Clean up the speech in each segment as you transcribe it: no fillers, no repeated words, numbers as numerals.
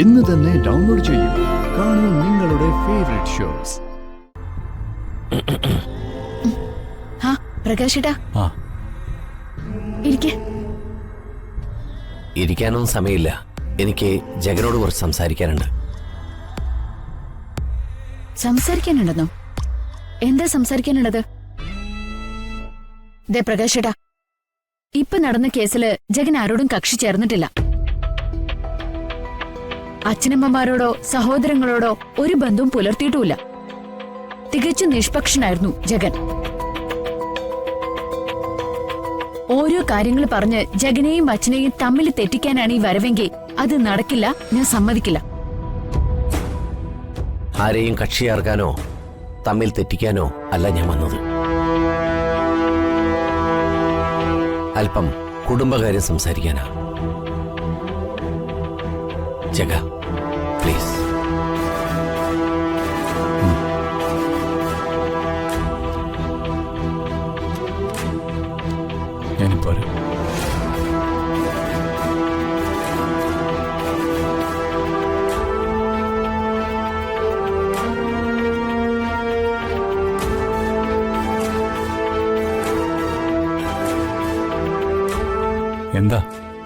ഇന്ന് തന്നെ ഡൗൺലോഡ് ചെയ്യൂ. കാണൂ നിങ്ങളുടെ ഫേവറേറ്റ് ഷോസ്. പ്രകാശേട്ടാ, ഇരിക്കാനൊന്നും സമയമില്ല. എനിക്ക് ജഗനോട് കുറച്ച് സംസാരിക്കാനുണ്ട്. സംസാരിക്കാനുണ്ടെന്നോ? എന്താ സംസാരിക്കാനുള്ളത്? ദേ പ്രകാശേട്ടാ, ഇപ്പൊ നടന്ന കേസില് ജഗൻ ആരോടും കക്ഷി ചേർന്നിട്ടില്ല. അച്ഛനമ്മമാരോടോ സഹോദരങ്ങളോടോ ഒരു ബന്ധവും പുലർത്തിയിട്ടുമില്ല. തികച്ചും നിഷ്പക്ഷനായിരുന്നു ജഗൻ. ഓരോ കാര്യങ്ങൾ പറഞ്ഞ് ജഗനെയും അച്ഛനെയും തമ്മിൽ തെറ്റിക്കാനാണ് ഈ വരവെങ്കിൽ അത് നടക്കില്ല, ഞാൻ സമ്മതിക്കില്ല. ആരെയും കക്ഷി ചേർക്കാനോ തമ്മിൽ തെറ്റിക്കാനോ അല്ല ഞാൻ വന്നത്. അല്പം കുടുംബകാര്യം സംസാരിക്കാനാ. ജഗ, പ്ലീസ്. ഞാനിപ്പോ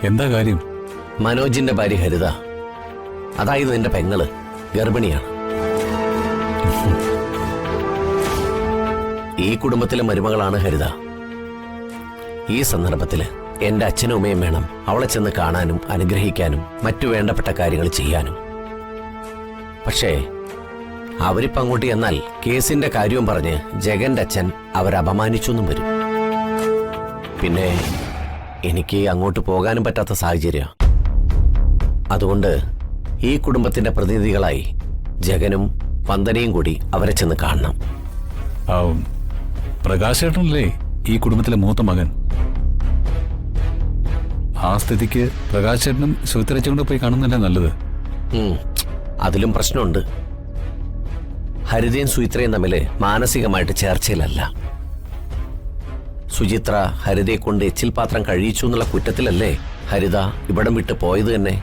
എന്താ കാര്യം? മനോജിന്റെ ഭാര്യ ഹരിത, അതായത് എന്റെ പെങ്ങള്, ഗർഭിണിയാണ്. ഈ കുടുംബത്തിലെ മരുമകളാണ് ഹരിത. ഈ സന്ദർഭത്തില് എന്റെ അച്ഛനും അമ്മയും വേണം അവളെ ചെന്ന് കാണാനും അനുഗ്രഹിക്കാനും മറ്റു വേണ്ടപ്പെട്ട കാര്യങ്ങൾ ചെയ്യാനും. പക്ഷേ അവരിപ്പോ അങ്ങോട്ട് ചെന്നാൽ കേസിന്റെ കാര്യവും പറഞ്ഞ് ജഗന്റെ അച്ഛൻ അവരെ അപമാനിച്ചൊന്നും വരും. പിന്നെ എനിക്ക് അങ്ങോട്ട് പോകാനും പറ്റാത്ത സാഹചര്യം. അതുകൊണ്ട് ഈ കുടുംബത്തിന്റെ പ്രതിനിധികളായി ജഗനും വന്ദനയും കൂടി അവരെ ചെന്ന് കാണണം. പ്രകാശേട്ടനല്ലേ ഈ കുടുംബത്തിലെ മൂത്ത മകൻ? ആ സ്ഥിതിക്ക് പ്രകാശേട്ടനും സുചിത്രച്ചുകൊണ്ട് പോയി കാണുന്നല്ലേ നല്ലത്. അതിലും പ്രശ്നമുണ്ട്. ഹരിതയും സുചിത്രയും തമ്മില് മാനസികമായിട്ട് ചേർച്ചയിലല്ല. സുചിത്ര ഹരിതയെ കൊണ്ട് എച്ചിൽ പാത്രം കഴിയിച്ചു എന്നുള്ള കുറ്റത്തിലല്ലേ ഹരിത ഇവിടം വിട്ട് പോയത് തന്നെ.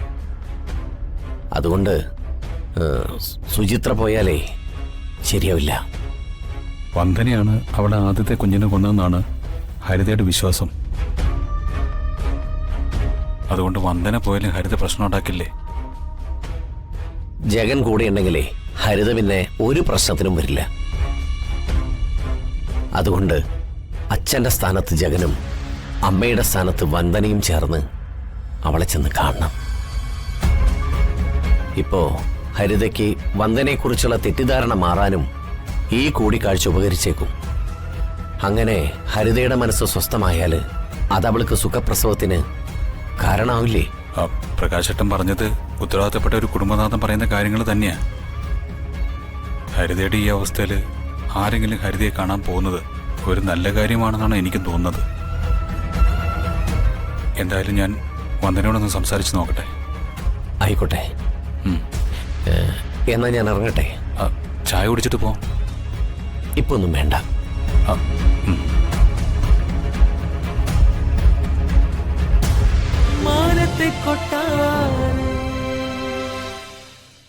അതുകൊണ്ട് സുചിത്ര പോയാലേ ശരിയാവില്ല. വന്ദനയാണ് അവളെ ആദ്യത്തെ കുഞ്ഞിനെ കൊന്നതെന്നാണ് ഹരിതയുടെ വിശ്വാസം. അതുകൊണ്ട് വന്ദന പോയാലും ഹരിത പ്രശ്നം ഉണ്ടാക്കില്ലേ? ജഗൻ കൂടെ ഉണ്ടെങ്കിലേ ഹരിത പിന്നെ ഒരു പ്രശ്നത്തിനും വരില്ല. അതുകൊണ്ട് അച്ഛന്റെ സ്ഥാനത്ത് ജഗനും അമ്മയുടെ സ്ഥാനത്ത് വന്ദനയും ചേർന്ന് അവളെ ചെന്ന് കാണണം. ഇപ്പോ ഹരിതയ്ക്ക് വന്ദനയെക്കുറിച്ചുള്ള തെറ്റിദ്ധാരണ മാറാനും ഈ കൂടിക്കാഴ്ച ഉപകരിച്ചേക്കും. അങ്ങനെ ഹരിതയുടെ മനസ്സ് സ്വസ്ഥമായാല് അതവൾക്ക് സുഖപ്രസവത്തിന് കാരണമാവില്ലേ? പ്രകാശേട്ടൻ പറഞ്ഞത് ഉത്തരവാദിത്തപ്പെട്ട ഒരു കുടുംബനാഥൻ പറയുന്ന കാര്യങ്ങൾ തന്നെയാ. ഹരിതയുടെ ഈ അവസ്ഥയില് ആരെങ്കിലും ഹരിതയെ കാണാൻ പോകുന്നത് ഒരു നല്ല കാര്യമാണെന്നാണ് എനിക്ക് തോന്നുന്നത്. എന്തായാലും ഞാൻ വന്ദനയോടൊന്ന് സംസാരിച്ച് നോക്കട്ടെ. ആയിക്കോട്ടെ. എന്നാ ഞാൻ ഇറങ്ങട്ടെ. ചായ കുടിച്ചിട്ട് പോ. ഇപ്പൊ ഒന്നും വേണ്ട. മാനത്തെ കൊട്ടാരം